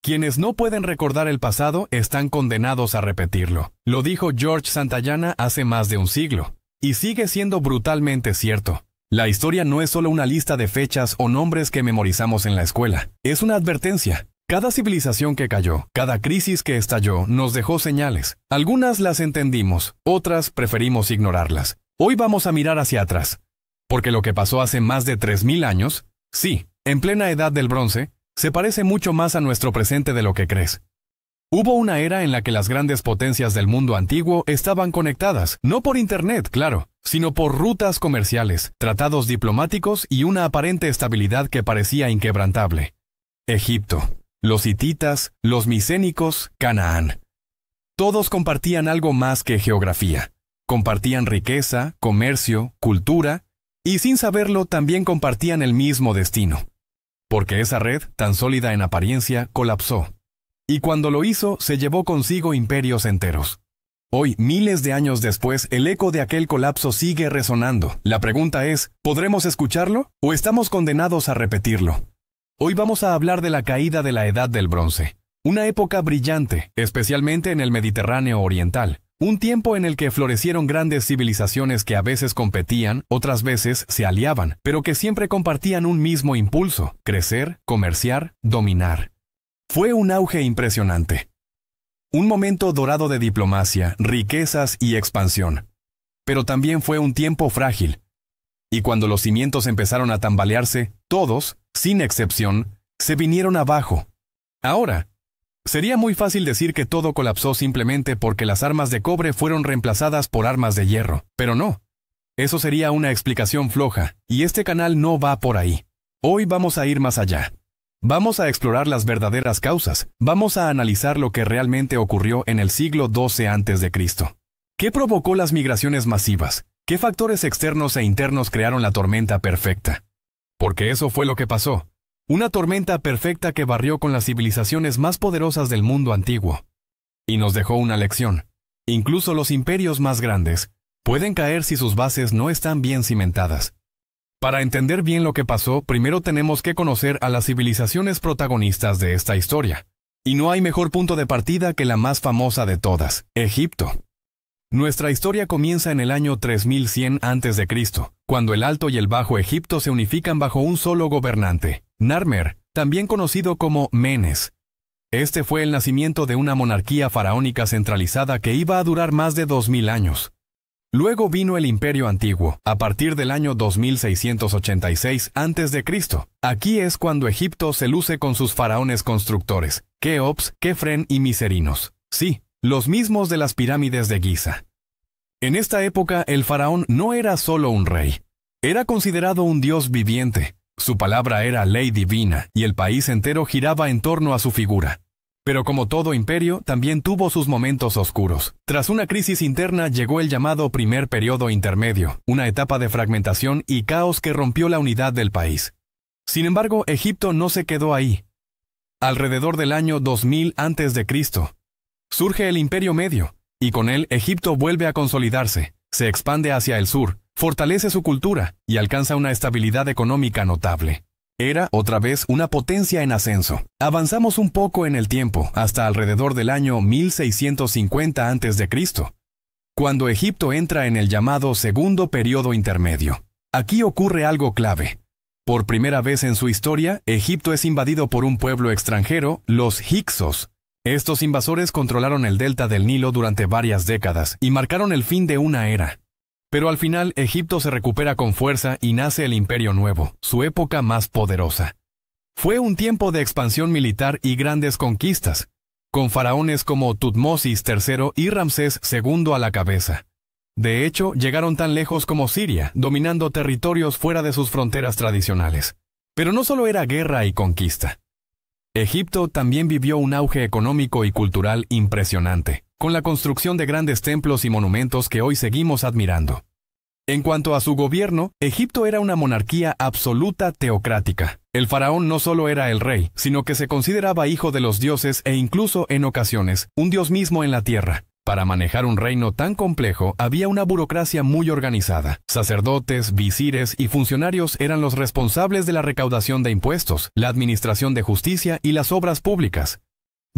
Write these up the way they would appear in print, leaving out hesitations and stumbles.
Quienes no pueden recordar el pasado están condenados a repetirlo. Lo dijo George Santayana hace más de un siglo. Y sigue siendo brutalmente cierto. La historia no es solo una lista de fechas o nombres que memorizamos en la escuela. Es una advertencia. Cada civilización que cayó, cada crisis que estalló, nos dejó señales. Algunas las entendimos, otras preferimos ignorarlas. Hoy vamos a mirar hacia atrás. Porque lo que pasó hace más de 3000 años, sí, en plena edad del bronce, se parece mucho más a nuestro presente de lo que crees. Hubo una era en la que las grandes potencias del mundo antiguo estaban conectadas, no por Internet, claro, sino por rutas comerciales, tratados diplomáticos y una aparente estabilidad que parecía inquebrantable. Egipto, los hititas, los micénicos, Canaán. Todos compartían algo más que geografía. Compartían riqueza, comercio, cultura, y sin saberlo también compartían el mismo destino. Porque esa red, tan sólida en apariencia, colapsó. Y cuando lo hizo, se llevó consigo imperios enteros. Hoy, miles de años después, el eco de aquel colapso sigue resonando. La pregunta es, ¿podremos escucharlo? ¿O estamos condenados a repetirlo? Hoy vamos a hablar de la caída de la Edad del Bronce. Una época brillante, especialmente en el Mediterráneo oriental. Un tiempo en el que florecieron grandes civilizaciones que a veces competían, otras veces se aliaban, pero que siempre compartían un mismo impulso: crecer, comerciar, dominar. Fue un auge impresionante. Un momento dorado de diplomacia, riquezas y expansión. Pero también fue un tiempo frágil. Y cuando los cimientos empezaron a tambalearse, todos, sin excepción, se vinieron abajo. Ahora, sería muy fácil decir que todo colapsó simplemente porque las armas de cobre fueron reemplazadas por armas de hierro, pero no. Eso sería una explicación floja, y este canal no va por ahí. Hoy vamos a ir más allá. Vamos a explorar las verdaderas causas. Vamos a analizar lo que realmente ocurrió en el siglo XII a.C. ¿Qué provocó las migraciones masivas? ¿Qué factores externos e internos crearon la tormenta perfecta? Porque eso fue lo que pasó. Una tormenta perfecta que barrió con las civilizaciones más poderosas del mundo antiguo. Y nos dejó una lección. Incluso los imperios más grandes pueden caer si sus bases no están bien cimentadas. Para entender bien lo que pasó, primero tenemos que conocer a las civilizaciones protagonistas de esta historia. Y no hay mejor punto de partida que la más famosa de todas, Egipto. Nuestra historia comienza en el año 3100 a.C., cuando el Alto y el Bajo Egipto se unifican bajo un solo gobernante, Narmer, también conocido como Menes. Este fue el nacimiento de una monarquía faraónica centralizada que iba a durar más de 2000 años. Luego vino el Imperio Antiguo, a partir del año 2686 a.C. Aquí es cuando Egipto se luce con sus faraones constructores, Keops, Kefren y Miserinos. Sí, los mismos de las pirámides de Giza. En esta época, el faraón no era solo un rey. Era considerado un dios viviente. Su palabra era ley divina, y el país entero giraba en torno a su figura. Pero como todo imperio, también tuvo sus momentos oscuros. Tras una crisis interna llegó el llamado primer periodo intermedio, una etapa de fragmentación y caos que rompió la unidad del país. Sin embargo, Egipto no se quedó ahí. Alrededor del año 2000 a.C., surge el Imperio Medio, y con él Egipto vuelve a consolidarse, se expande hacia el sur, fortalece su cultura y alcanza una estabilidad económica notable. Era, otra vez, una potencia en ascenso. Avanzamos un poco en el tiempo, hasta alrededor del año 1650 a.C., cuando Egipto entra en el llamado Segundo Periodo Intermedio. Aquí ocurre algo clave. Por primera vez en su historia, Egipto es invadido por un pueblo extranjero, los Hyksos. Estos invasores controlaron el delta del Nilo durante varias décadas y marcaron el fin de una era. Pero al final, Egipto se recupera con fuerza y nace el Imperio Nuevo, su época más poderosa. Fue un tiempo de expansión militar y grandes conquistas, con faraones como Tutmosis III y Ramsés II a la cabeza. De hecho, llegaron tan lejos como Siria, dominando territorios fuera de sus fronteras tradicionales. Pero no solo era guerra y conquista. Egipto también vivió un auge económico y cultural impresionante, con la construcción de grandes templos y monumentos que hoy seguimos admirando. En cuanto a su gobierno, Egipto era una monarquía absoluta teocrática. El faraón no solo era el rey, sino que se consideraba hijo de los dioses e incluso, en ocasiones, un dios mismo en la tierra. Para manejar un reino tan complejo, había una burocracia muy organizada. Sacerdotes, visires y funcionarios eran los responsables de la recaudación de impuestos, la administración de justicia y las obras públicas.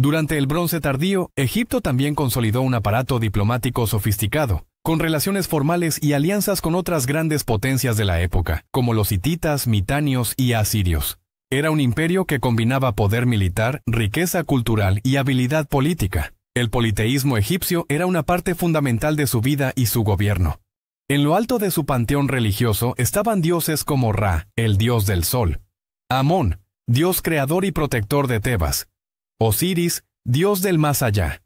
Durante el Bronce Tardío, Egipto también consolidó un aparato diplomático sofisticado, con relaciones formales y alianzas con otras grandes potencias de la época, como los hititas, mitanios y asirios. Era un imperio que combinaba poder militar, riqueza cultural y habilidad política. El politeísmo egipcio era una parte fundamental de su vida y su gobierno. En lo alto de su panteón religioso estaban dioses como Ra, el dios del sol; Amón, dios creador y protector de Tebas; Osiris, dios del más allá;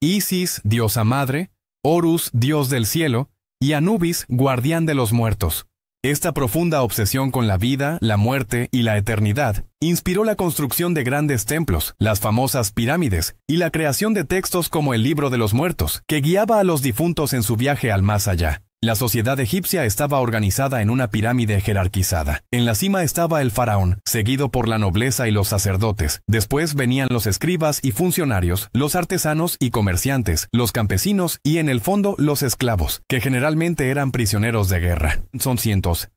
Isis, diosa madre; Horus, dios del cielo; y Anubis, guardián de los muertos. Esta profunda obsesión con la vida, la muerte y la eternidad inspiró la construcción de grandes templos, las famosas pirámides, y la creación de textos como el Libro de los Muertos, que guiaba a los difuntos en su viaje al más allá. La sociedad egipcia estaba organizada en una pirámide jerarquizada. En la cima estaba el faraón, seguido por la nobleza y los sacerdotes. Después venían los escribas y funcionarios, los artesanos y comerciantes, los campesinos y, en el fondo, los esclavos, que generalmente eran prisioneros de guerra. Son cientos.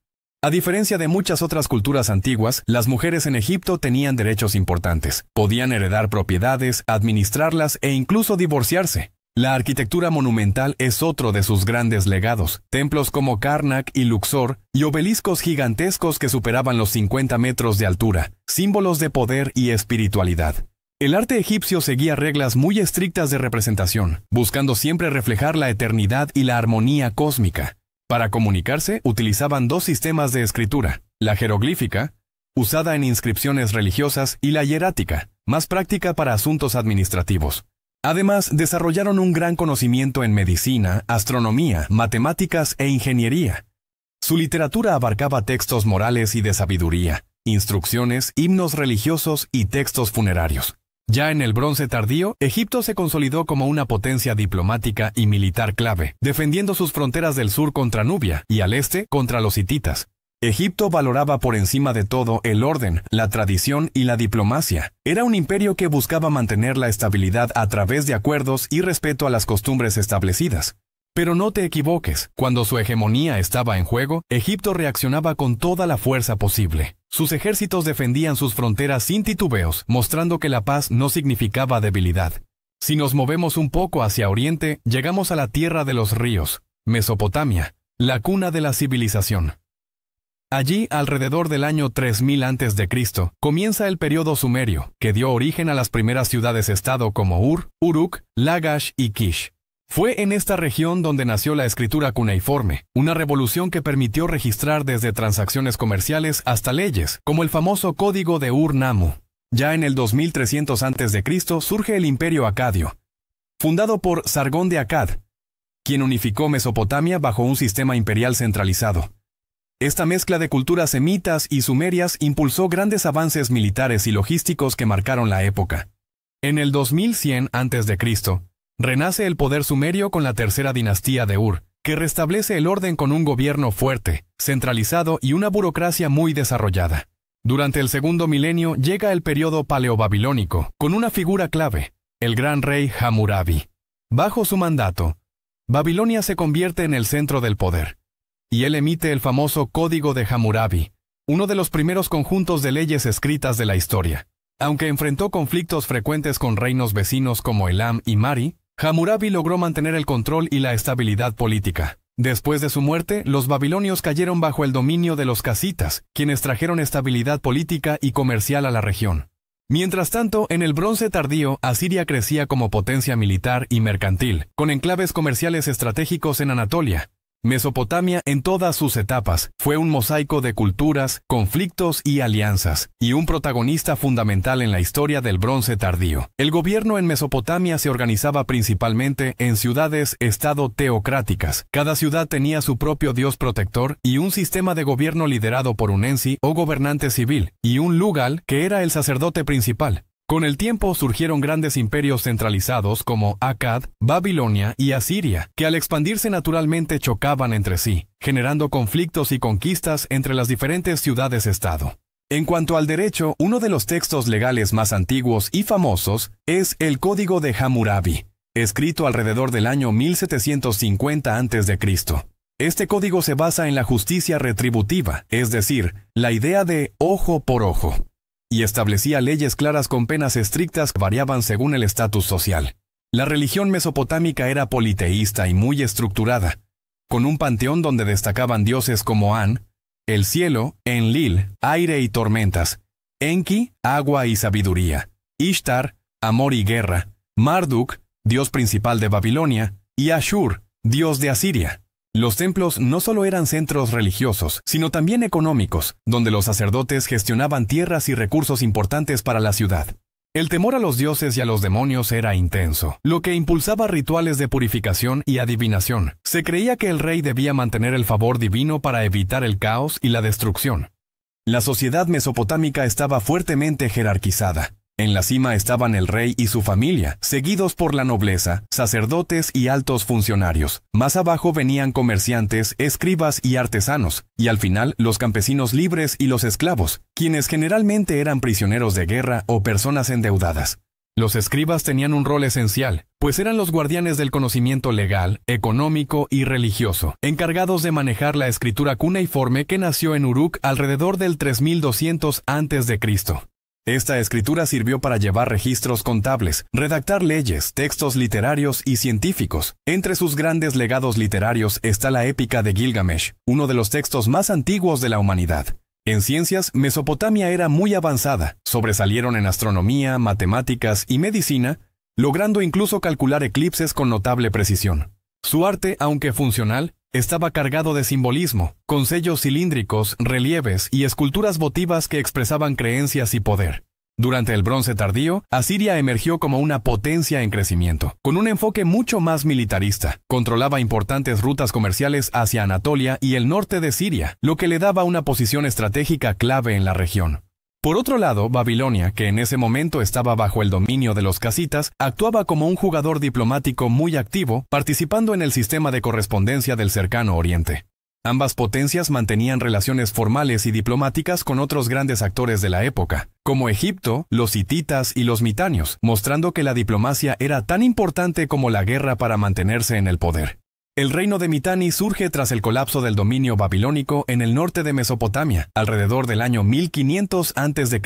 A diferencia de muchas otras culturas antiguas, las mujeres en Egipto tenían derechos importantes. Podían heredar propiedades, administrarlas e incluso divorciarse. La arquitectura monumental es otro de sus grandes legados. Templos como Karnak y Luxor, y obeliscos gigantescos que superaban los 50 metros de altura, símbolos de poder y espiritualidad. El arte egipcio seguía reglas muy estrictas de representación, buscando siempre reflejar la eternidad y la armonía cósmica. Para comunicarse, utilizaban dos sistemas de escritura: la jeroglífica, usada en inscripciones religiosas, y la hierática, más práctica para asuntos administrativos. Además, desarrollaron un gran conocimiento en medicina, astronomía, matemáticas e ingeniería. Su literatura abarcaba textos morales y de sabiduría, instrucciones, himnos religiosos y textos funerarios. Ya en el Bronce Tardío, Egipto se consolidó como una potencia diplomática y militar clave, defendiendo sus fronteras del sur contra Nubia y al este contra los hititas. Egipto valoraba por encima de todo el orden, la tradición y la diplomacia. Era un imperio que buscaba mantener la estabilidad a través de acuerdos y respeto a las costumbres establecidas. Pero no te equivoques, cuando su hegemonía estaba en juego, Egipto reaccionaba con toda la fuerza posible. Sus ejércitos defendían sus fronteras sin titubeos, mostrando que la paz no significaba debilidad. Si nos movemos un poco hacia oriente, llegamos a la tierra de los ríos, Mesopotamia, la cuna de la civilización. Allí, alrededor del año 3000 a.C., comienza el periodo sumerio, que dio origen a las primeras ciudades-estado como Ur, Uruk, Lagash y Kish. Fue en esta región donde nació la escritura cuneiforme, una revolución que permitió registrar desde transacciones comerciales hasta leyes, como el famoso Código de Ur-Nammu. Ya en el 2300 a.C. surge el Imperio Acadio, fundado por Sargón de Akkad, quien unificó Mesopotamia bajo un sistema imperial centralizado. Esta mezcla de culturas semitas y sumerias impulsó grandes avances militares y logísticos que marcaron la época. En el 2100 a.C., renace el poder sumerio con la tercera dinastía de Ur, que restablece el orden con un gobierno fuerte, centralizado y una burocracia muy desarrollada. Durante el segundo milenio llega el periodo paleobabilónico, con una figura clave, el gran rey Hammurabi. Bajo su mandato, Babilonia se convierte en el centro del poder, y él emite el famoso Código de Hammurabi, uno de los primeros conjuntos de leyes escritas de la historia. Aunque enfrentó conflictos frecuentes con reinos vecinos como Elam y Mari, Hammurabi logró mantener el control y la estabilidad política. Después de su muerte, los babilonios cayeron bajo el dominio de los casitas, quienes trajeron estabilidad política y comercial a la región. Mientras tanto, en el Bronce Tardío, Asiria crecía como potencia militar y mercantil, con enclaves comerciales estratégicos en Anatolia. Mesopotamia, en todas sus etapas, fue un mosaico de culturas, conflictos y alianzas, y un protagonista fundamental en la historia del Bronce Tardío. El gobierno en Mesopotamia se organizaba principalmente en ciudades-estado teocráticas. Cada ciudad tenía su propio dios protector y un sistema de gobierno liderado por un ensi o gobernante civil, y un lugal, que era el sacerdote principal. Con el tiempo surgieron grandes imperios centralizados como Akkad, Babilonia y Asiria, que al expandirse naturalmente chocaban entre sí, generando conflictos y conquistas entre las diferentes ciudades-estado. En cuanto al derecho, uno de los textos legales más antiguos y famosos es el Código de Hammurabi, escrito alrededor del año 1750 a.C. Este código se basa en la justicia retributiva, es decir, la idea de ojo por ojo. y establecía leyes claras con penas estrictas que variaban según el estatus social. La religión mesopotámica era politeísta y muy estructurada, con un panteón donde destacaban dioses como An, el cielo, Enlil, aire y tormentas, Enki, agua y sabiduría, Ishtar, amor y guerra, Marduk, dios principal de Babilonia, y Ashur, dios de Asiria. Los templos no solo eran centros religiosos, sino también económicos, donde los sacerdotes gestionaban tierras y recursos importantes para la ciudad. El temor a los dioses y a los demonios era intenso, lo que impulsaba rituales de purificación y adivinación. Se creía que el rey debía mantener el favor divino para evitar el caos y la destrucción. La sociedad mesopotámica estaba fuertemente jerarquizada. En la cima estaban el rey y su familia, seguidos por la nobleza, sacerdotes y altos funcionarios. Más abajo venían comerciantes, escribas y artesanos, y al final los campesinos libres y los esclavos, quienes generalmente eran prisioneros de guerra o personas endeudadas. Los escribas tenían un rol esencial, pues eran los guardianes del conocimiento legal, económico y religioso, encargados de manejar la escritura cuneiforme que nació en Uruk alrededor del 3200 a.C. Esta escritura sirvió para llevar registros contables, redactar leyes, textos literarios y científicos. Entre sus grandes legados literarios está la Épica de Gilgamesh, uno de los textos más antiguos de la humanidad. En ciencias, Mesopotamia era muy avanzada. Sobresalieron en astronomía, matemáticas y medicina, logrando incluso calcular eclipses con notable precisión. Su arte, aunque funcional, estaba cargado de simbolismo, con sellos cilíndricos, relieves y esculturas votivas que expresaban creencias y poder. Durante el Bronce Tardío, Asiria emergió como una potencia en crecimiento, con un enfoque mucho más militarista. Controlaba importantes rutas comerciales hacia Anatolia y el norte de Siria, lo que le daba una posición estratégica clave en la región. Por otro lado, Babilonia, que en ese momento estaba bajo el dominio de los casitas, actuaba como un jugador diplomático muy activo, participando en el sistema de correspondencia del cercano Oriente. Ambas potencias mantenían relaciones formales y diplomáticas con otros grandes actores de la época, como Egipto, los hititas y los mitanios, mostrando que la diplomacia era tan importante como la guerra para mantenerse en el poder. El reino de Mitanni surge tras el colapso del dominio babilónico en el norte de Mesopotamia, alrededor del año 1500 a.C.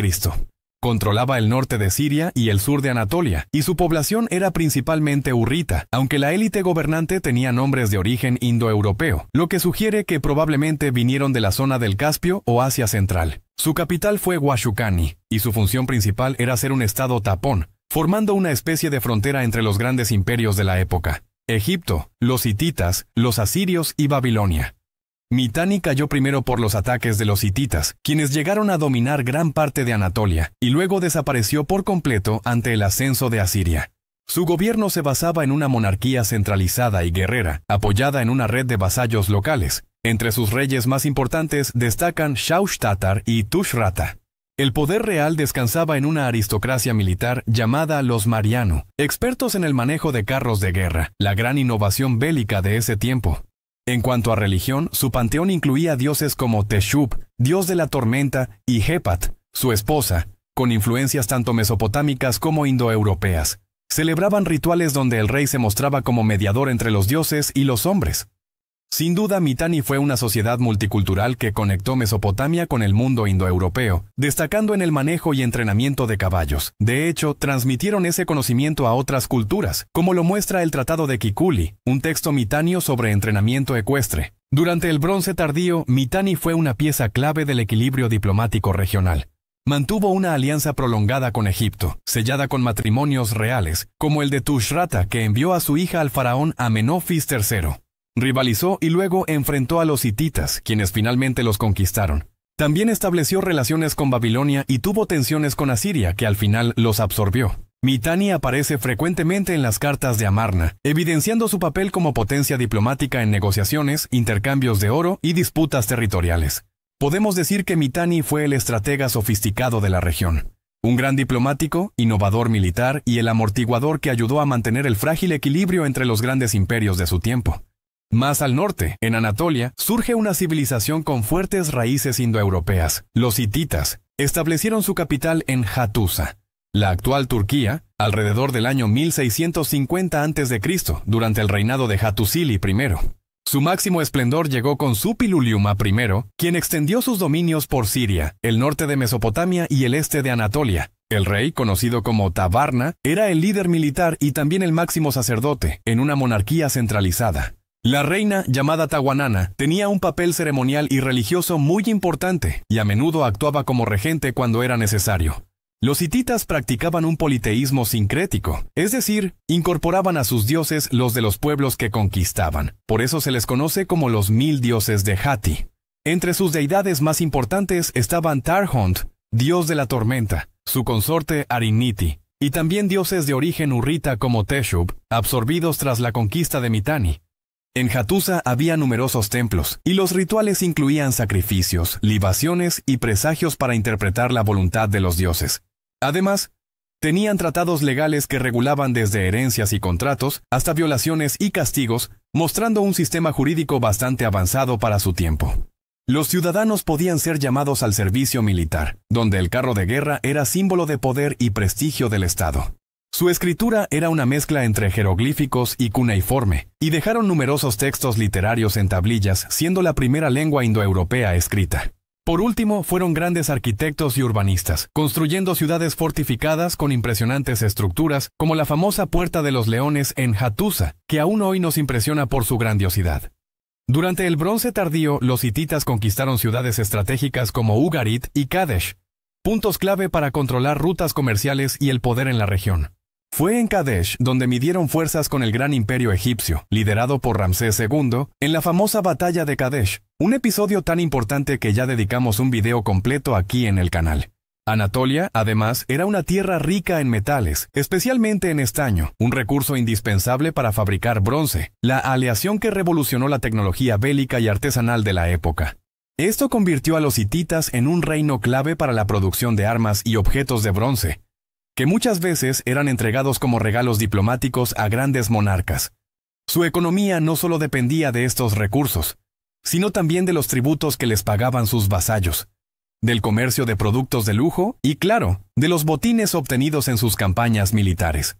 Controlaba el norte de Siria y el sur de Anatolia, y su población era principalmente hurrita, aunque la élite gobernante tenía nombres de origen indoeuropeo, lo que sugiere que probablemente vinieron de la zona del Caspio o Asia Central. Su capital fue Huashukani, y su función principal era ser un estado tapón, formando una especie de frontera entre los grandes imperios de la época: Egipto, los hititas, los asirios y Babilonia. Mitanni cayó primero por los ataques de los hititas, quienes llegaron a dominar gran parte de Anatolia, y luego desapareció por completo ante el ascenso de Asiria. Su gobierno se basaba en una monarquía centralizada y guerrera, apoyada en una red de vasallos locales. Entre sus reyes más importantes destacan Shaushtatar y Tushratta. El poder real descansaba en una aristocracia militar llamada los Marianu, expertos en el manejo de carros de guerra, la gran innovación bélica de ese tiempo. En cuanto a religión, su panteón incluía dioses como Teshub, dios de la tormenta, y Hepat, su esposa, con influencias tanto mesopotámicas como indoeuropeas. Celebraban rituales donde el rey se mostraba como mediador entre los dioses y los hombres. Sin duda, Mitanni fue una sociedad multicultural que conectó Mesopotamia con el mundo indoeuropeo, destacando en el manejo y entrenamiento de caballos. De hecho, transmitieron ese conocimiento a otras culturas, como lo muestra el Tratado de Kikuli, un texto mitanio sobre entrenamiento ecuestre. Durante el Bronce Tardío, Mitanni fue una pieza clave del equilibrio diplomático regional. Mantuvo una alianza prolongada con Egipto, sellada con matrimonios reales, como el de Tushratta, que envió a su hija al faraón Amenofis III. Rivalizó y luego enfrentó a los hititas, quienes finalmente los conquistaron. También estableció relaciones con Babilonia y tuvo tensiones con Asiria, que al final los absorbió. Mitanni aparece frecuentemente en las cartas de Amarna, evidenciando su papel como potencia diplomática en negociaciones, intercambios de oro y disputas territoriales. Podemos decir que Mitanni fue el estratega sofisticado de la región. Un gran diplomático, innovador militar y el amortiguador que ayudó a mantener el frágil equilibrio entre los grandes imperios de su tiempo. Más al norte, en Anatolia, surge una civilización con fuertes raíces indoeuropeas. Los hititas establecieron su capital en Hattusa, la actual Turquía, alrededor del año 1650 a.C., durante el reinado de Hattusili I. Su máximo esplendor llegó con Suppiluliuma I, quien extendió sus dominios por Siria, el norte de Mesopotamia y el este de Anatolia. El rey, conocido como Tabarna, era el líder militar y también el máximo sacerdote, en una monarquía centralizada. La reina, llamada Tawanana, tenía un papel ceremonial y religioso muy importante, y a menudo actuaba como regente cuando era necesario. Los hititas practicaban un politeísmo sincrético, es decir, incorporaban a sus dioses los de los pueblos que conquistaban. Por eso se les conoce como los 1000 dioses de Hatti. Entre sus deidades más importantes estaban Tarhunt, dios de la tormenta, su consorte Ariniti, y también dioses de origen hurrita como Teshub, absorbidos tras la conquista de Mitanni. En Hattusa había numerosos templos, y los rituales incluían sacrificios, libaciones y presagios para interpretar la voluntad de los dioses. Además, tenían tratados legales que regulaban desde herencias y contratos hasta violaciones y castigos, mostrando un sistema jurídico bastante avanzado para su tiempo. Los ciudadanos podían ser llamados al servicio militar, donde el carro de guerra era símbolo de poder y prestigio del Estado. Su escritura era una mezcla entre jeroglíficos y cuneiforme, y dejaron numerosos textos literarios en tablillas, siendo la primera lengua indoeuropea escrita. Por último, fueron grandes arquitectos y urbanistas, construyendo ciudades fortificadas con impresionantes estructuras, como la famosa Puerta de los Leones en Hattusa, que aún hoy nos impresiona por su grandiosidad. Durante el Bronce tardío, los hititas conquistaron ciudades estratégicas como Ugarit y Kadesh, puntos clave para controlar rutas comerciales y el poder en la región. Fue en Kadesh donde midieron fuerzas con el gran imperio egipcio, liderado por Ramsés II, en la famosa batalla de Kadesh, un episodio tan importante que ya dedicamos un video completo aquí en el canal. Anatolia, además, era una tierra rica en metales, especialmente en estaño, un recurso indispensable para fabricar bronce, la aleación que revolucionó la tecnología bélica y artesanal de la época. Esto convirtió a los hititas en un reino clave para la producción de armas y objetos de bronce, que muchas veces eran entregados como regalos diplomáticos a grandes monarcas. Su economía no solo dependía de estos recursos, sino también de los tributos que les pagaban sus vasallos, del comercio de productos de lujo y, claro, de los botines obtenidos en sus campañas militares.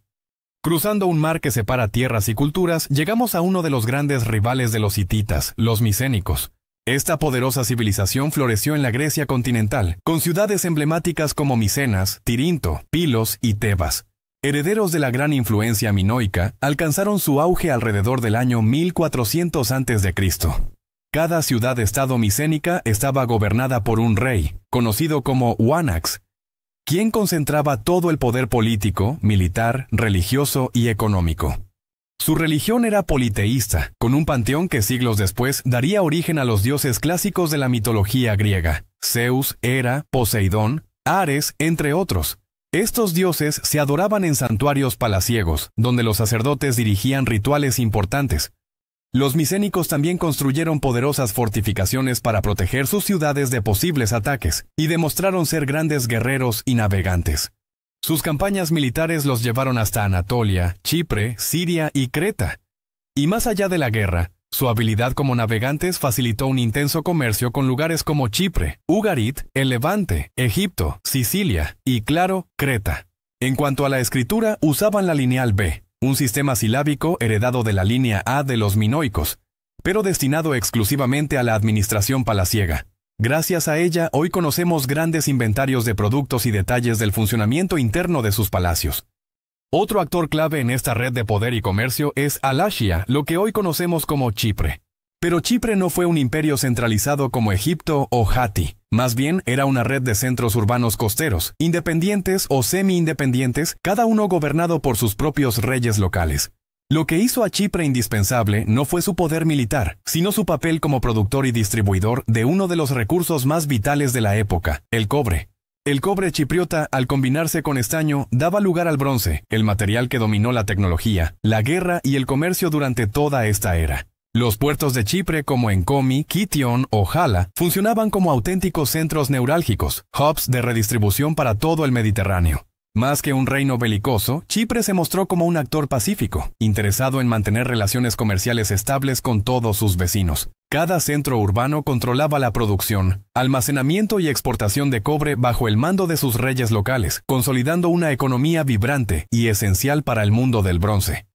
Cruzando un mar que separa tierras y culturas, llegamos a uno de los grandes rivales de los hititas, los micénicos. Esta poderosa civilización floreció en la Grecia continental, con ciudades emblemáticas como Micenas, Tirinto, Pilos y Tebas. Herederos de la gran influencia minoica, alcanzaron su auge alrededor del año 1400 a.C. Cada ciudad-estado micénica estaba gobernada por un rey, conocido como Wanax, quien concentraba todo el poder político, militar, religioso y económico. Su religión era politeísta, con un panteón que siglos después daría origen a los dioses clásicos de la mitología griega: Zeus, Hera, Poseidón, Ares, entre otros. Estos dioses se adoraban en santuarios palaciegos, donde los sacerdotes dirigían rituales importantes. Los micénicos también construyeron poderosas fortificaciones para proteger sus ciudades de posibles ataques, y demostraron ser grandes guerreros y navegantes. Sus campañas militares los llevaron hasta Anatolia, Chipre, Siria y Creta. Y más allá de la guerra, su habilidad como navegantes facilitó un intenso comercio con lugares como Chipre, Ugarit, el Levante, Egipto, Sicilia y, claro, Creta. En cuanto a la escritura, usaban la lineal B, un sistema silábico heredado de la línea A de los minoicos, pero destinado exclusivamente a la administración palaciega. Gracias a ella, hoy conocemos grandes inventarios de productos y detalles del funcionamiento interno de sus palacios. Otro actor clave en esta red de poder y comercio es Al-Ashia, lo que hoy conocemos como Chipre. Pero Chipre no fue un imperio centralizado como Egipto o Hatti. Más bien, era una red de centros urbanos costeros, independientes o semi-independientes, cada uno gobernado por sus propios reyes locales. Lo que hizo a Chipre indispensable no fue su poder militar, sino su papel como productor y distribuidor de uno de los recursos más vitales de la época, el cobre. El cobre chipriota, al combinarse con estaño, daba lugar al bronce, el material que dominó la tecnología, la guerra y el comercio durante toda esta era. Los puertos de Chipre, como en Komi, Kition o Hala, funcionaban como auténticos centros neurálgicos, hubs de redistribución para todo el Mediterráneo. Más que un reino belicoso, Chipre se mostró como un actor pacífico, interesado en mantener relaciones comerciales estables con todos sus vecinos. Cada centro urbano controlaba la producción, almacenamiento y exportación de cobre bajo el mando de sus reyes locales, consolidando una economía vibrante y esencial para el mundo del bronce.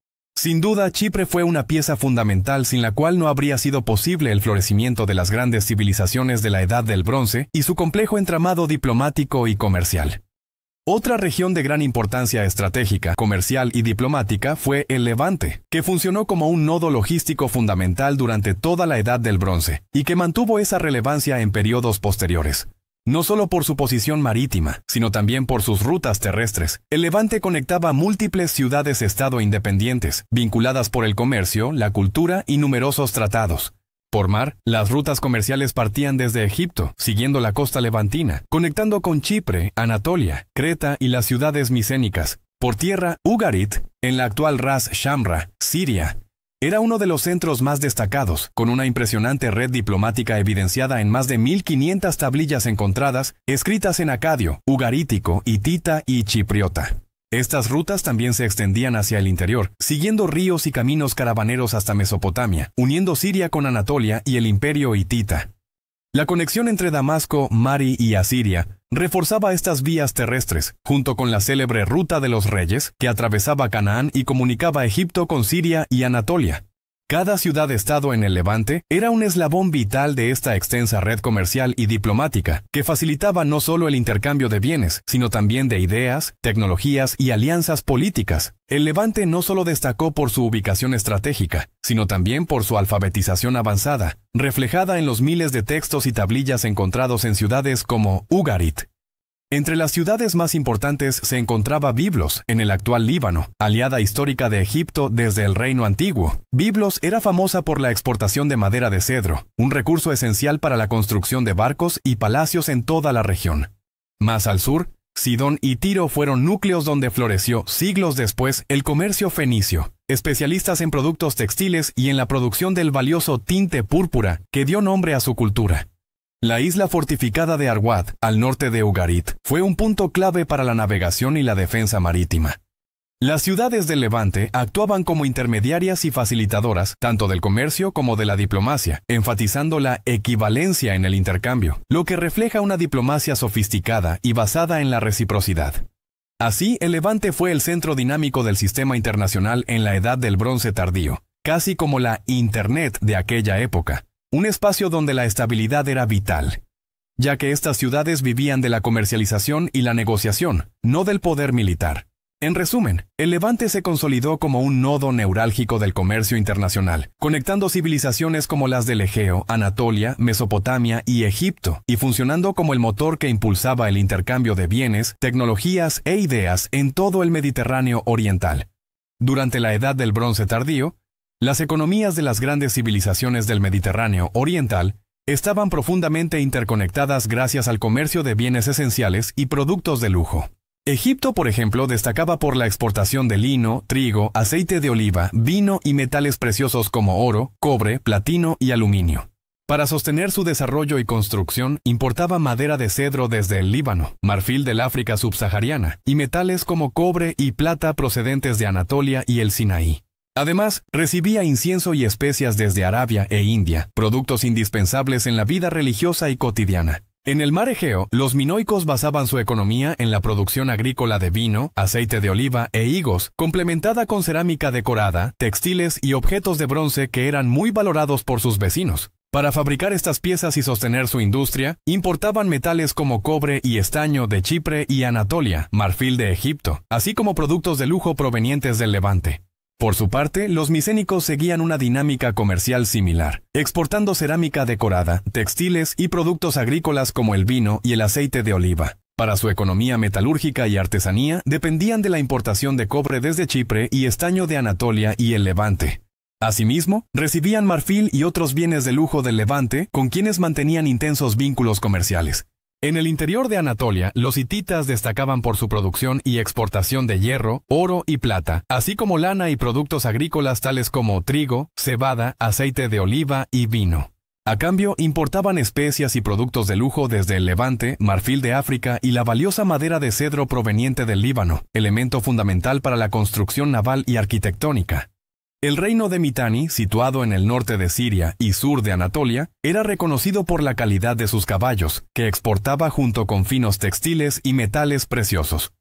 Sin duda, Chipre fue una pieza fundamental sin la cual no habría sido posible el florecimiento de las grandes civilizaciones de la Edad del Bronce y su complejo entramado diplomático y comercial. Otra región de gran importancia estratégica, comercial y diplomática fue el Levante, que funcionó como un nodo logístico fundamental durante toda la Edad del Bronce, y que mantuvo esa relevancia en periodos posteriores. No solo por su posición marítima, sino también por sus rutas terrestres. El Levante conectaba múltiples ciudades-estado independientes, vinculadas por el comercio, la cultura y numerosos tratados. Por mar, las rutas comerciales partían desde Egipto, siguiendo la costa levantina, conectando con Chipre, Anatolia, Creta y las ciudades micénicas. Por tierra, Ugarit, en la actual Ras Shamra, Siria, era uno de los centros más destacados, con una impresionante red diplomática evidenciada en más de 1500 tablillas encontradas, escritas en acadio, ugarítico, hitita y chipriota. Estas rutas también se extendían hacia el interior, siguiendo ríos y caminos caravaneros hasta Mesopotamia, uniendo Siria con Anatolia y el imperio hitita. La conexión entre Damasco, Mari y Asiria reforzaba estas vías terrestres, junto con la célebre Ruta de los Reyes, que atravesaba Canaán y comunicaba Egipto con Siria y Anatolia. Cada ciudad-estado en el Levante era un eslabón vital de esta extensa red comercial y diplomática, que facilitaba no solo el intercambio de bienes, sino también de ideas, tecnologías y alianzas políticas. El Levante no solo destacó por su ubicación estratégica, sino también por su alfabetización avanzada, reflejada en los miles de textos y tablillas encontrados en ciudades como Ugarit. Entre las ciudades más importantes se encontraba Biblos, en el actual Líbano, aliada histórica de Egipto desde el Reino Antiguo. Biblos era famosa por la exportación de madera de cedro, un recurso esencial para la construcción de barcos y palacios en toda la región. Más al sur, Sidón y Tiro fueron núcleos donde floreció, siglos después, el comercio fenicio, especialistas en productos textiles y en la producción del valioso tinte púrpura, que dio nombre a su cultura. La isla fortificada de Arwad, al norte de Ugarit, fue un punto clave para la navegación y la defensa marítima. Las ciudades del Levante actuaban como intermediarias y facilitadoras tanto del comercio como de la diplomacia, enfatizando la equivalencia en el intercambio, lo que refleja una diplomacia sofisticada y basada en la reciprocidad. Así, el Levante fue el centro dinámico del sistema internacional en la Edad del Bronce tardío, casi como la Internet de aquella época. Un espacio donde la estabilidad era vital, ya que estas ciudades vivían de la comercialización y la negociación, no del poder militar. En resumen, el Levante se consolidó como un nodo neurálgico del comercio internacional, conectando civilizaciones como las del Egeo, Anatolia, Mesopotamia y Egipto, y funcionando como el motor que impulsaba el intercambio de bienes, tecnologías e ideas en todo el Mediterráneo oriental. Durante la Edad del Bronce tardío, las economías de las grandes civilizaciones del Mediterráneo oriental estaban profundamente interconectadas gracias al comercio de bienes esenciales y productos de lujo. Egipto, por ejemplo, destacaba por la exportación de lino, trigo, aceite de oliva, vino y metales preciosos como oro, cobre, platino y aluminio. Para sostener su desarrollo y construcción, importaba madera de cedro desde el Líbano, marfil del África subsahariana, y metales como cobre y plata procedentes de Anatolia y el Sinaí. Además, recibía incienso y especias desde Arabia e India, productos indispensables en la vida religiosa y cotidiana. En el mar Egeo, los minoicos basaban su economía en la producción agrícola de vino, aceite de oliva e higos, complementada con cerámica decorada, textiles y objetos de bronce que eran muy valorados por sus vecinos. Para fabricar estas piezas y sostener su industria, importaban metales como cobre y estaño de Chipre y Anatolia, marfil de Egipto, así como productos de lujo provenientes del Levante. Por su parte, los micénicos seguían una dinámica comercial similar, exportando cerámica decorada, textiles y productos agrícolas como el vino y el aceite de oliva. Para su economía metalúrgica y artesanía, dependían de la importación de cobre desde Chipre y estaño de Anatolia y el Levante. Asimismo, recibían marfil y otros bienes de lujo del Levante, con quienes mantenían intensos vínculos comerciales. En el interior de Anatolia, los hititas destacaban por su producción y exportación de hierro, oro y plata, así como lana y productos agrícolas tales como trigo, cebada, aceite de oliva y vino. A cambio, importaban especias y productos de lujo desde el Levante, marfil de África y la valiosa madera de cedro proveniente del Líbano, elemento fundamental para la construcción naval y arquitectónica. El reino de Mitanni, situado en el norte de Siria y sur de Anatolia, era reconocido por la calidad de sus caballos, que exportaba junto con finos textiles y metales preciosos.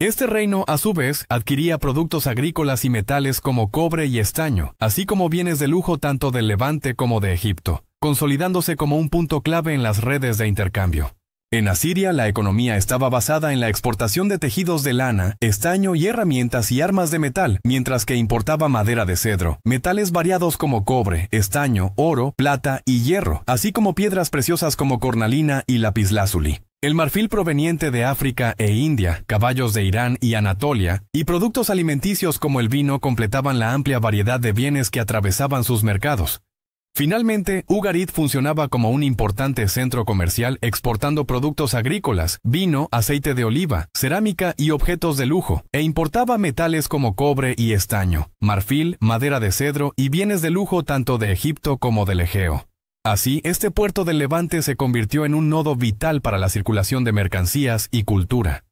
Este reino, a su vez, adquiría productos agrícolas y metales como cobre y estaño, así como bienes de lujo tanto del Levante como de Egipto, consolidándose como un punto clave en las redes de intercambio. En Asiria, la economía estaba basada en la exportación de tejidos de lana, estaño y herramientas y armas de metal, mientras que importaba madera de cedro, metales variados como cobre, estaño, oro, plata y hierro, así como piedras preciosas como cornalina y lapislázuli. El marfil proveniente de África e India, caballos de Irán y Anatolia, y productos alimenticios como el vino completaban la amplia variedad de bienes que atravesaban sus mercados. Finalmente, Ugarit funcionaba como un importante centro comercial exportando productos agrícolas, vino, aceite de oliva, cerámica y objetos de lujo, e importaba metales como cobre y estaño, marfil, madera de cedro y bienes de lujo tanto de Egipto como del Egeo. Así, este puerto del Levante se convirtió en un nodo vital para la circulación de mercancías y cultura.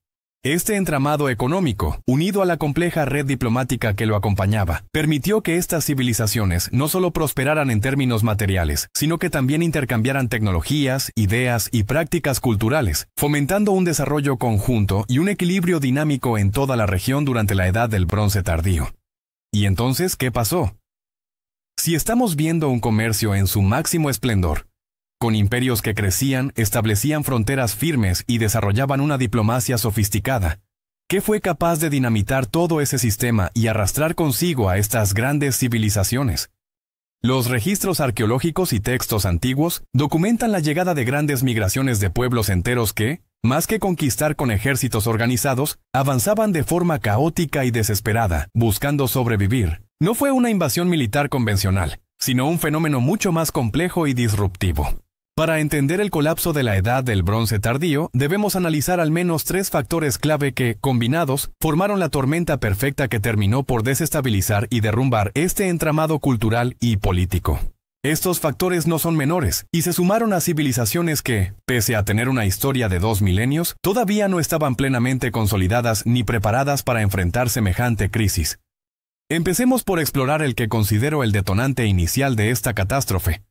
Este entramado económico, unido a la compleja red diplomática que lo acompañaba, permitió que estas civilizaciones no solo prosperaran en términos materiales, sino que también intercambiaran tecnologías, ideas y prácticas culturales, fomentando un desarrollo conjunto y un equilibrio dinámico en toda la región durante la Edad del Bronce tardío. ¿Y entonces qué pasó? Si estamos viendo un comercio en su máximo esplendor, con imperios que crecían, establecían fronteras firmes y desarrollaban una diplomacia sofisticada, ¿qué fue capaz de dinamitar todo ese sistema y arrastrar consigo a estas grandes civilizaciones? Los registros arqueológicos y textos antiguos documentan la llegada de grandes migraciones de pueblos enteros que, más que conquistar con ejércitos organizados, avanzaban de forma caótica y desesperada, buscando sobrevivir. No fue una invasión militar convencional, sino un fenómeno mucho más complejo y disruptivo. Para entender el colapso de la Edad del Bronce tardío, debemos analizar al menos 3 factores clave que, combinados, formaron la tormenta perfecta que terminó por desestabilizar y derrumbar este entramado cultural y político. Estos factores no son menores, y se sumaron a civilizaciones que, pese a tener una historia de 2 milenios, todavía no estaban plenamente consolidadas ni preparadas para enfrentar semejante crisis. Empecemos por explorar el que considero el detonante inicial de esta catástrofe.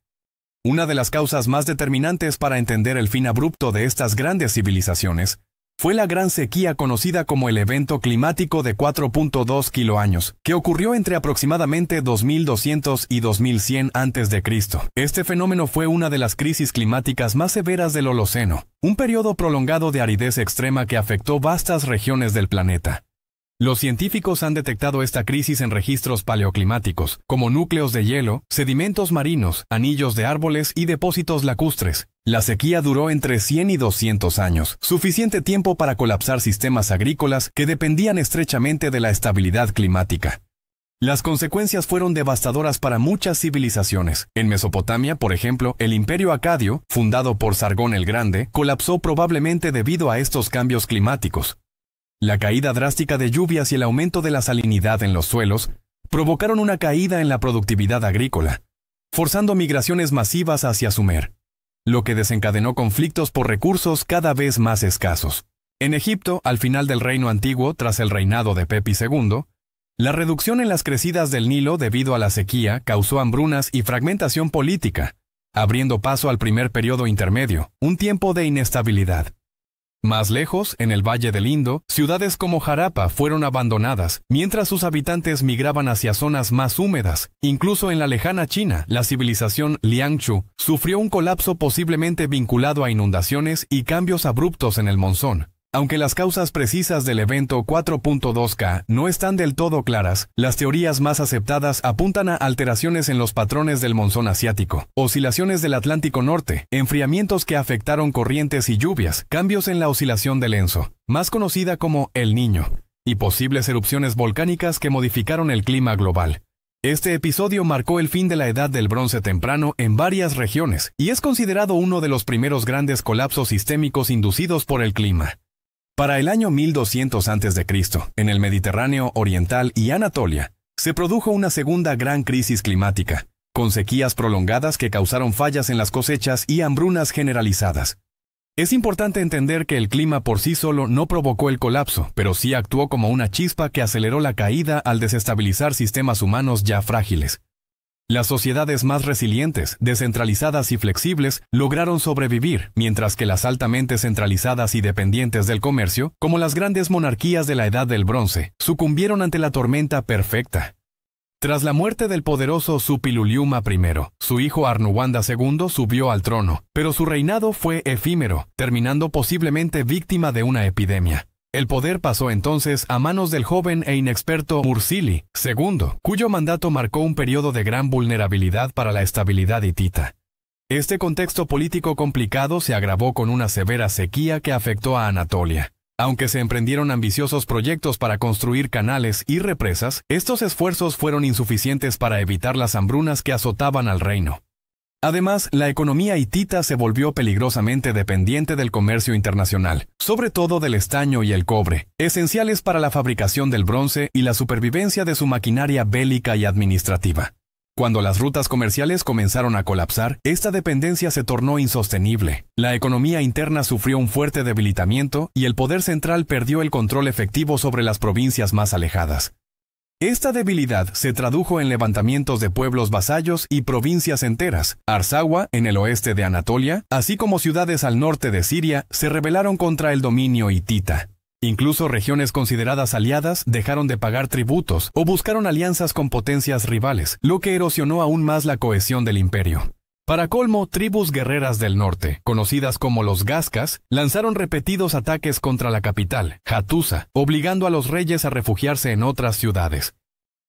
Una de las causas más determinantes para entender el fin abrupto de estas grandes civilizaciones fue la gran sequía conocida como el evento climático de 4.2 kiloaños, que ocurrió entre aproximadamente 2200 y 2100 a.C. Este fenómeno fue una de las crisis climáticas más severas del Holoceno, un periodo prolongado de aridez extrema que afectó vastas regiones del planeta. Los científicos han detectado esta crisis en registros paleoclimáticos, como núcleos de hielo, sedimentos marinos, anillos de árboles y depósitos lacustres. La sequía duró entre 100 y 200 años, suficiente tiempo para colapsar sistemas agrícolas que dependían estrechamente de la estabilidad climática. Las consecuencias fueron devastadoras para muchas civilizaciones. En Mesopotamia, por ejemplo, el Imperio Acadio, fundado por Sargón el Grande, colapsó probablemente debido a estos cambios climáticos. La caída drástica de lluvias y el aumento de la salinidad en los suelos provocaron una caída en la productividad agrícola, forzando migraciones masivas hacia Sumer, lo que desencadenó conflictos por recursos cada vez más escasos. En Egipto, al final del Reino Antiguo, tras el reinado de Pepi II, la reducción en las crecidas del Nilo debido a la sequía causó hambrunas y fragmentación política, abriendo paso al primer periodo intermedio, un tiempo de inestabilidad. Más lejos, en el Valle del Indo, ciudades como Harappa fueron abandonadas, mientras sus habitantes migraban hacia zonas más húmedas. Incluso en la lejana China, la civilización Liangzhu sufrió un colapso posiblemente vinculado a inundaciones y cambios abruptos en el monzón. Aunque las causas precisas del evento 4.2K no están del todo claras, las teorías más aceptadas apuntan a alteraciones en los patrones del monzón asiático, oscilaciones del Atlántico Norte, enfriamientos que afectaron corrientes y lluvias, cambios en la oscilación del Enso, más conocida como El Niño, y posibles erupciones volcánicas que modificaron el clima global. Este episodio marcó el fin de la Edad del Bronce temprano en varias regiones, y es considerado uno de los primeros grandes colapsos sistémicos inducidos por el clima. Para el año 1200 a.C., en el Mediterráneo oriental y Anatolia, se produjo una segunda gran crisis climática, con sequías prolongadas que causaron fallas en las cosechas y hambrunas generalizadas. Es importante entender que el clima por sí solo no provocó el colapso, pero sí actuó como una chispa que aceleró la caída al desestabilizar sistemas humanos ya frágiles. Las sociedades más resilientes, descentralizadas y flexibles lograron sobrevivir, mientras que las altamente centralizadas y dependientes del comercio, como las grandes monarquías de la Edad del Bronce, sucumbieron ante la tormenta perfecta. Tras la muerte del poderoso Suppiluliuma I, su hijo Arnuwanda II subió al trono, pero su reinado fue efímero, terminando posiblemente víctima de una epidemia. El poder pasó entonces a manos del joven e inexperto Mursili II, cuyo mandato marcó un periodo de gran vulnerabilidad para la estabilidad hitita. Este contexto político complicado se agravó con una severa sequía que afectó a Anatolia. Aunque se emprendieron ambiciosos proyectos para construir canales y represas, estos esfuerzos fueron insuficientes para evitar las hambrunas que azotaban al reino. Además, la economía hitita se volvió peligrosamente dependiente del comercio internacional, sobre todo del estaño y el cobre, esenciales para la fabricación del bronce y la supervivencia de su maquinaria bélica y administrativa. Cuando las rutas comerciales comenzaron a colapsar, esta dependencia se tornó insostenible. La economía interna sufrió un fuerte debilitamiento y el poder central perdió el control efectivo sobre las provincias más alejadas. Esta debilidad se tradujo en levantamientos de pueblos vasallos y provincias enteras. Arzawa, en el oeste de Anatolia, así como ciudades al norte de Siria, se rebelaron contra el dominio hitita. Incluso regiones consideradas aliadas dejaron de pagar tributos o buscaron alianzas con potencias rivales, lo que erosionó aún más la cohesión del imperio. Para colmo, tribus guerreras del norte, conocidas como los Gascas, lanzaron repetidos ataques contra la capital, Hattusa, obligando a los reyes a refugiarse en otras ciudades.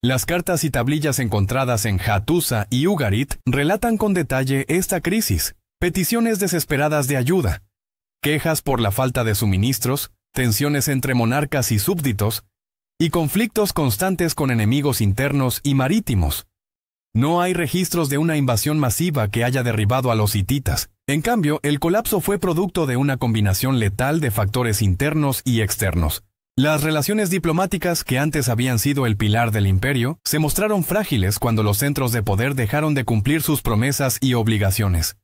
Las cartas y tablillas encontradas en Hattusa y Ugarit relatan con detalle esta crisis, peticiones desesperadas de ayuda, quejas por la falta de suministros, tensiones entre monarcas y súbditos, y conflictos constantes con enemigos internos y marítimos. No hay registros de una invasión masiva que haya derribado a los hititas. En cambio, el colapso fue producto de una combinación letal de factores internos y externos. Las relaciones diplomáticas, que antes habían sido el pilar del imperio, se mostraron frágiles cuando los centros de poder dejaron de cumplir sus promesas y obligaciones.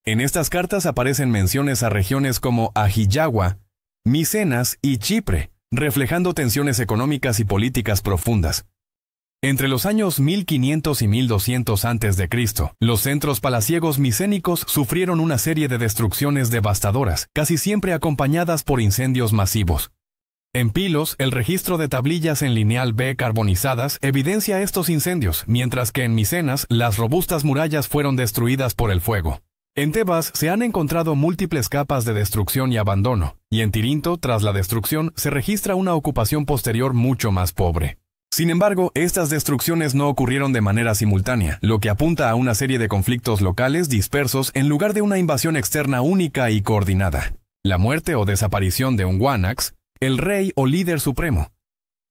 En estas cartas aparecen menciones a regiones como Ahiyawa, Micenas y Chipre, reflejando tensiones económicas y políticas profundas. Entre los años 1500 y 1200 a.C., los centros palaciegos micénicos sufrieron una serie de destrucciones devastadoras, casi siempre acompañadas por incendios masivos. En Pilos, el registro de tablillas en lineal B carbonizadas evidencia estos incendios, mientras que en Micenas las robustas murallas fueron destruidas por el fuego. En Tebas se han encontrado múltiples capas de destrucción y abandono, y en Tirinto, tras la destrucción, se registra una ocupación posterior mucho más pobre. Sin embargo, estas destrucciones no ocurrieron de manera simultánea, lo que apunta a una serie de conflictos locales dispersos en lugar de una invasión externa única y coordinada. La muerte o desaparición de un Wanax, el rey o líder supremo,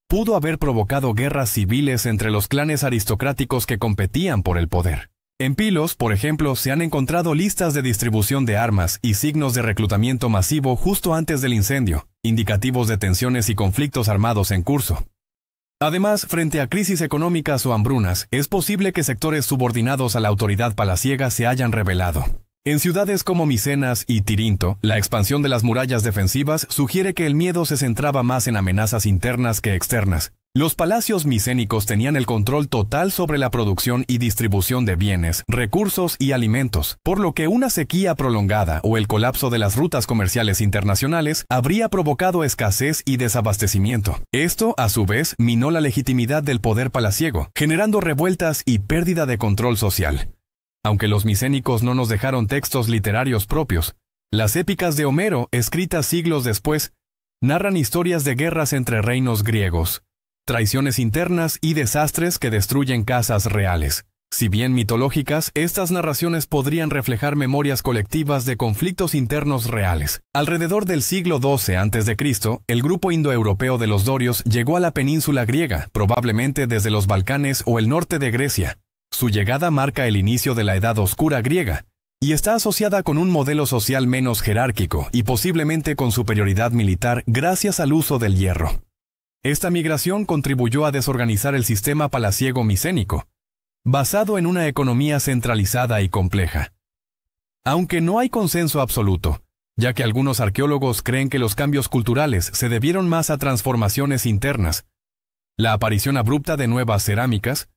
pudo haber provocado guerras civiles entre los clanes aristocráticos que competían por el poder. En Pilos, por ejemplo, se han encontrado listas de distribución de armas y signos de reclutamiento masivo justo antes del incendio, indicativos de tensiones y conflictos armados en curso. Además, frente a crisis económicas o hambrunas, es posible que sectores subordinados a la autoridad palaciega se hayan rebelado. En ciudades como Micenas y Tirinto, la expansión de las murallas defensivas sugiere que el miedo se centraba más en amenazas internas que externas. Los palacios micénicos tenían el control total sobre la producción y distribución de bienes, recursos y alimentos, por lo que una sequía prolongada o el colapso de las rutas comerciales internacionales habría provocado escasez y desabastecimiento. Esto, a su vez, minó la legitimidad del poder palaciego, generando revueltas y pérdida de control social. Aunque los micénicos no nos dejaron textos literarios propios, las épicas de Homero, escritas siglos después, narran historias de guerras entre reinos griegos, traiciones internas y desastres que destruyen casas reales. Si bien mitológicas, estas narraciones podrían reflejar memorias colectivas de conflictos internos reales. Alrededor del siglo XII a.C., el grupo indoeuropeo de los dorios llegó a la península griega, probablemente desde los Balcanes o el norte de Grecia. Su llegada marca el inicio de la Edad Oscura griega, y está asociada con un modelo social menos jerárquico y posiblemente con superioridad militar gracias al uso del hierro. Esta migración contribuyó a desorganizar el sistema palaciego micénico, basado en una economía centralizada y compleja. Aunque no hay consenso absoluto, ya que algunos arqueólogos creen que los cambios culturales se debieron más a transformaciones internas, la aparición abrupta de nuevas cerámicas,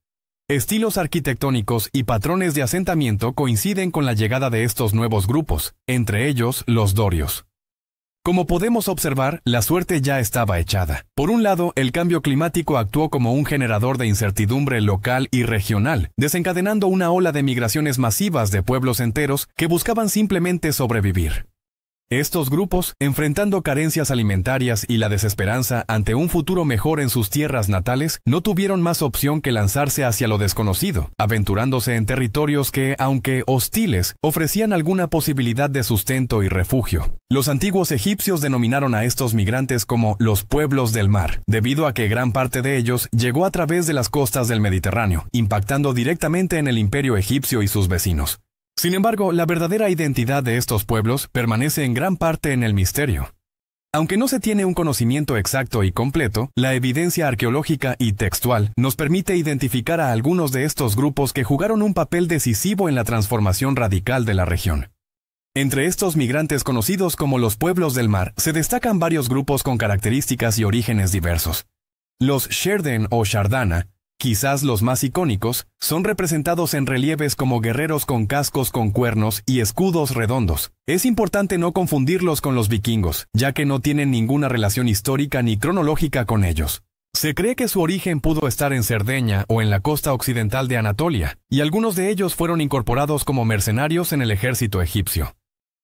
Estilos arquitectónicos y patrones de asentamiento coinciden con la llegada de estos nuevos grupos, entre ellos los dorios. Como podemos observar, la suerte ya estaba echada. Por un lado, el cambio climático actuó como un generador de incertidumbre local y regional, desencadenando una ola de migraciones masivas de pueblos enteros que buscaban simplemente sobrevivir. Estos grupos, enfrentando carencias alimentarias y la desesperanza ante un futuro mejor en sus tierras natales, no tuvieron más opción que lanzarse hacia lo desconocido, aventurándose en territorios que, aunque hostiles, ofrecían alguna posibilidad de sustento y refugio. Los antiguos egipcios denominaron a estos migrantes como los pueblos del mar, debido a que gran parte de ellos llegó a través de las costas del Mediterráneo, impactando directamente en el imperio egipcio y sus vecinos. Sin embargo, la verdadera identidad de estos pueblos permanece en gran parte en el misterio. Aunque no se tiene un conocimiento exacto y completo, la evidencia arqueológica y textual nos permite identificar a algunos de estos grupos que jugaron un papel decisivo en la transformación radical de la región. Entre estos migrantes conocidos como los pueblos del mar, se destacan varios grupos con características y orígenes diversos. Los Sherden o Shardana, quizás los más icónicos, son representados en relieves como guerreros con cascos con cuernos y escudos redondos. Es importante no confundirlos con los vikingos, ya que no tienen ninguna relación histórica ni cronológica con ellos. Se cree que su origen pudo estar en Cerdeña o en la costa occidental de Anatolia, y algunos de ellos fueron incorporados como mercenarios en el ejército egipcio.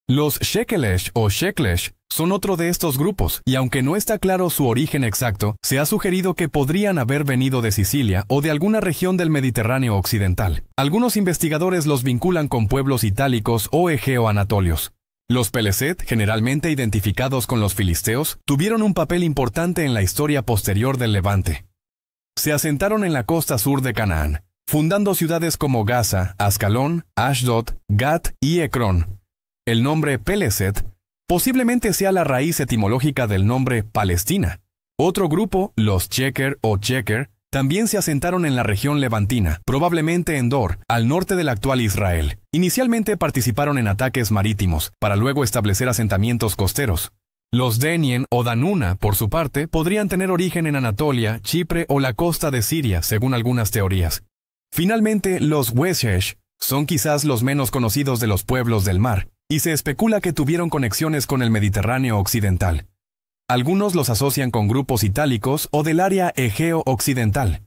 Los Shekelesh o Sheklesh son otro de estos grupos, y aunque no está claro su origen exacto, se ha sugerido que podrían haber venido de Sicilia o de alguna región del Mediterráneo occidental. Algunos investigadores los vinculan con pueblos itálicos o egeo-anatolios. Los Peleset, generalmente identificados con los filisteos, tuvieron un papel importante en la historia posterior del Levante. Se asentaron en la costa sur de Canaán, fundando ciudades como Gaza, Ascalón, Ashdod, Gat y Ecrón. El nombre Peleset posiblemente sea la raíz etimológica del nombre Palestina. Otro grupo, los Cheker o Cheker, también se asentaron en la región levantina, probablemente en Dor, al norte del actual Israel. Inicialmente participaron en ataques marítimos, para luego establecer asentamientos costeros. Los Denien o Danuna, por su parte, podrían tener origen en Anatolia, Chipre o la costa de Siria, según algunas teorías. Finalmente, los Weshesh son quizás los menos conocidos de los pueblos del mar, y se especula que tuvieron conexiones con el Mediterráneo occidental. Algunos los asocian con grupos itálicos o del área egeo-occidental.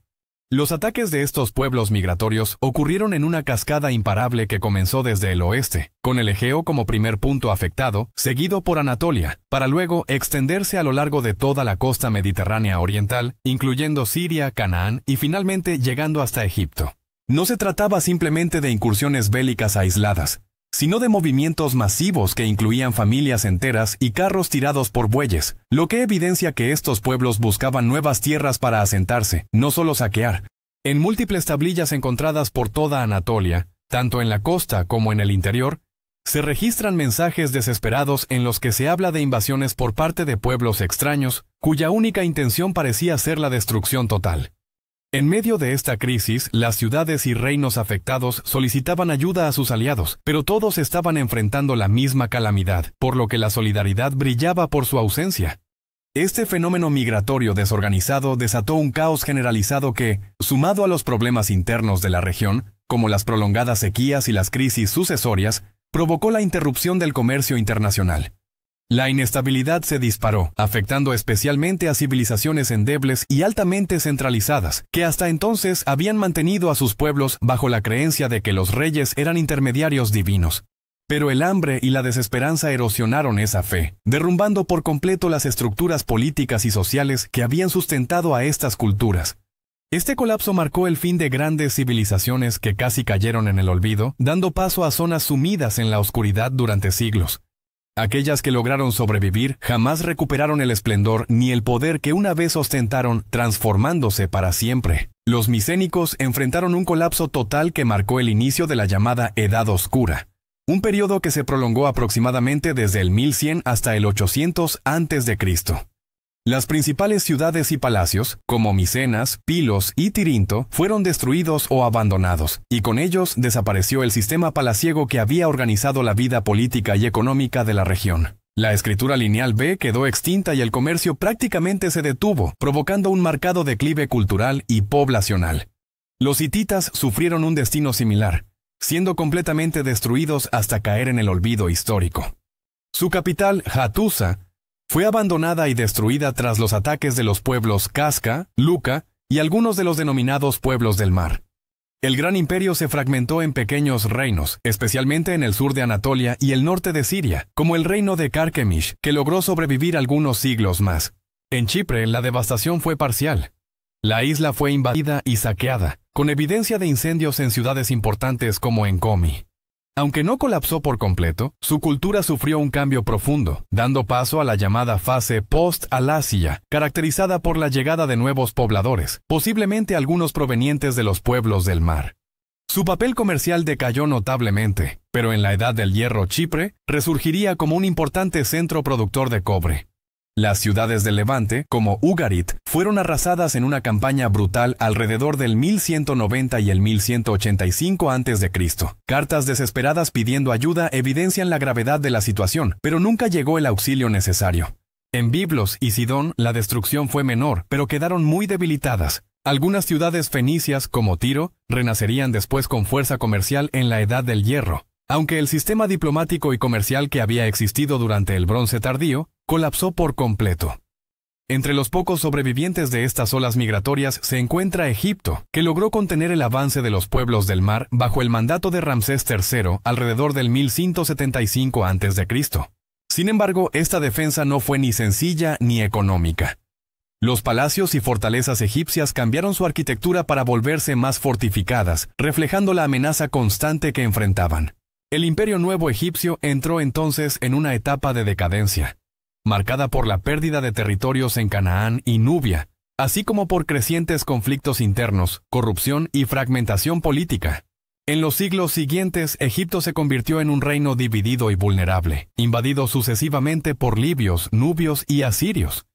Los ataques de estos pueblos migratorios ocurrieron en una cascada imparable que comenzó desde el oeste, con el Egeo como primer punto afectado, seguido por Anatolia, para luego extenderse a lo largo de toda la costa mediterránea oriental, incluyendo Siria, Canaán y finalmente llegando hasta Egipto. No se trataba simplemente de incursiones bélicas aisladas, sino de movimientos masivos que incluían familias enteras y carros tirados por bueyes, lo que evidencia que estos pueblos buscaban nuevas tierras para asentarse, no solo saquear. En múltiples tablillas encontradas por toda Anatolia, tanto en la costa como en el interior, se registran mensajes desesperados en los que se habla de invasiones por parte de pueblos extraños, cuya única intención parecía ser la destrucción total. En medio de esta crisis, las ciudades y reinos afectados solicitaban ayuda a sus aliados, pero todos estaban enfrentando la misma calamidad, por lo que la solidaridad brillaba por su ausencia. Este fenómeno migratorio desorganizado desató un caos generalizado que, sumado a los problemas internos de la región, como las prolongadas sequías y las crisis sucesorias, provocó la interrupción del comercio internacional. La inestabilidad se disparó, afectando especialmente a civilizaciones endebles y altamente centralizadas, que hasta entonces habían mantenido a sus pueblos bajo la creencia de que los reyes eran intermediarios divinos. Pero el hambre y la desesperanza erosionaron esa fe, derrumbando por completo las estructuras políticas y sociales que habían sustentado a estas culturas. Este colapso marcó el fin de grandes civilizaciones que casi cayeron en el olvido, dando paso a zonas sumidas en la oscuridad durante siglos. Aquellas que lograron sobrevivir jamás recuperaron el esplendor ni el poder que una vez ostentaron, transformándose para siempre. Los micénicos enfrentaron un colapso total que marcó el inicio de la llamada Edad Oscura, un periodo que se prolongó aproximadamente desde el 1100 hasta el 800 a.C. Las principales ciudades y palacios, como Micenas, Pilos y Tirinto, fueron destruidos o abandonados, y con ellos desapareció el sistema palaciego que había organizado la vida política y económica de la región. La escritura lineal B quedó extinta y el comercio prácticamente se detuvo, provocando un marcado declive cultural y poblacional. Los hititas sufrieron un destino similar, siendo completamente destruidos hasta caer en el olvido histórico. Su capital, Hattusa, fue abandonada y destruida tras los ataques de los pueblos Casca, Luca y algunos de los denominados pueblos del mar. El gran imperio se fragmentó en pequeños reinos, especialmente en el sur de Anatolia y el norte de Siria, como el reino de Carquemish, que logró sobrevivir algunos siglos más. En Chipre, la devastación fue parcial. La isla fue invadida y saqueada, con evidencia de incendios en ciudades importantes como en Komi. Aunque no colapsó por completo, su cultura sufrió un cambio profundo, dando paso a la llamada fase post-Alasya, caracterizada por la llegada de nuevos pobladores, posiblemente algunos provenientes de los pueblos del mar. Su papel comercial decayó notablemente, pero en la Edad del Hierro Chipre resurgiría como un importante centro productor de cobre. Las ciudades del Levante, como Ugarit, fueron arrasadas en una campaña brutal alrededor del 1190 y el 1185 a.C. Cartas desesperadas pidiendo ayuda evidencian la gravedad de la situación, pero nunca llegó el auxilio necesario. En Biblos y Sidón la destrucción fue menor, pero quedaron muy debilitadas. Algunas ciudades fenicias, como Tiro, renacerían después con fuerza comercial en la Edad del Hierro, aunque el sistema diplomático y comercial que había existido durante el Bronce tardío colapsó por completo. Entre los pocos sobrevivientes de estas olas migratorias se encuentra Egipto, que logró contener el avance de los pueblos del mar bajo el mandato de Ramsés III alrededor del 1175 a.C. Sin embargo, esta defensa no fue ni sencilla ni económica. Los palacios y fortalezas egipcias cambiaron su arquitectura para volverse más fortificadas, reflejando la amenaza constante que enfrentaban. El Imperio Nuevo Egipcio entró entonces en una etapa de decadencia, marcada por la pérdida de territorios en Canaán y Nubia, así como por crecientes conflictos internos, corrupción y fragmentación política. En los siglos siguientes, Egipto se convirtió en un reino dividido y vulnerable, invadido sucesivamente por libios, nubios y asirios.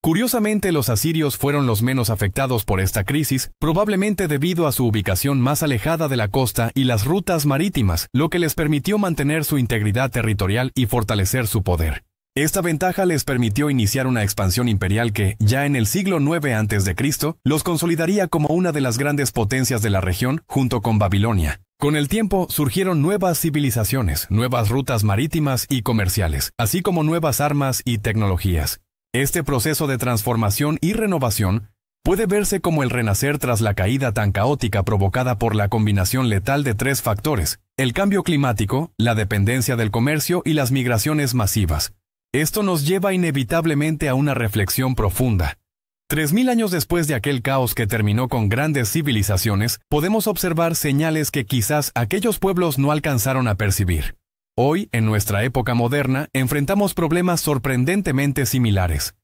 Curiosamente, los asirios fueron los menos afectados por esta crisis, probablemente debido a su ubicación más alejada de la costa y las rutas marítimas, lo que les permitió mantener su integridad territorial y fortalecer su poder. Esta ventaja les permitió iniciar una expansión imperial que, ya en el siglo IX a.C., los consolidaría como una de las grandes potencias de la región, junto con Babilonia. Con el tiempo surgieron nuevas civilizaciones, nuevas rutas marítimas y comerciales, así como nuevas armas y tecnologías. Este proceso de transformación y renovación puede verse como el renacer tras la caída tan caótica provocada por la combinación letal de tres factores: el cambio climático, la dependencia del comercio y las migraciones masivas. Esto nos lleva inevitablemente a una reflexión profunda. 3000 años después de aquel caos que terminó con grandes civilizaciones, podemos observar señales que quizás aquellos pueblos no alcanzaron a percibir. Hoy, en nuestra época moderna, enfrentamos problemas sorprendentemente similares.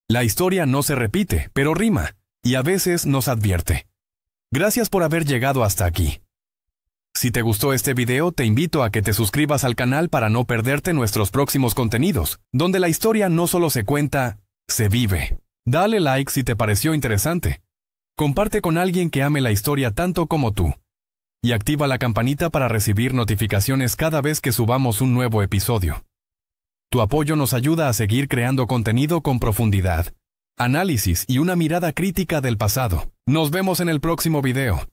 La historia no se repite, pero rima, y a veces nos advierte. Gracias por haber llegado hasta aquí. Si te gustó este video, te invito a que te suscribas al canal para no perderte nuestros próximos contenidos, donde la historia no solo se cuenta, se vive. Dale like si te pareció interesante. Comparte con alguien que ame la historia tanto como tú. Y activa la campanita para recibir notificaciones cada vez que subamos un nuevo episodio. Tu apoyo nos ayuda a seguir creando contenido con profundidad, análisis y una mirada crítica del pasado. Nos vemos en el próximo video.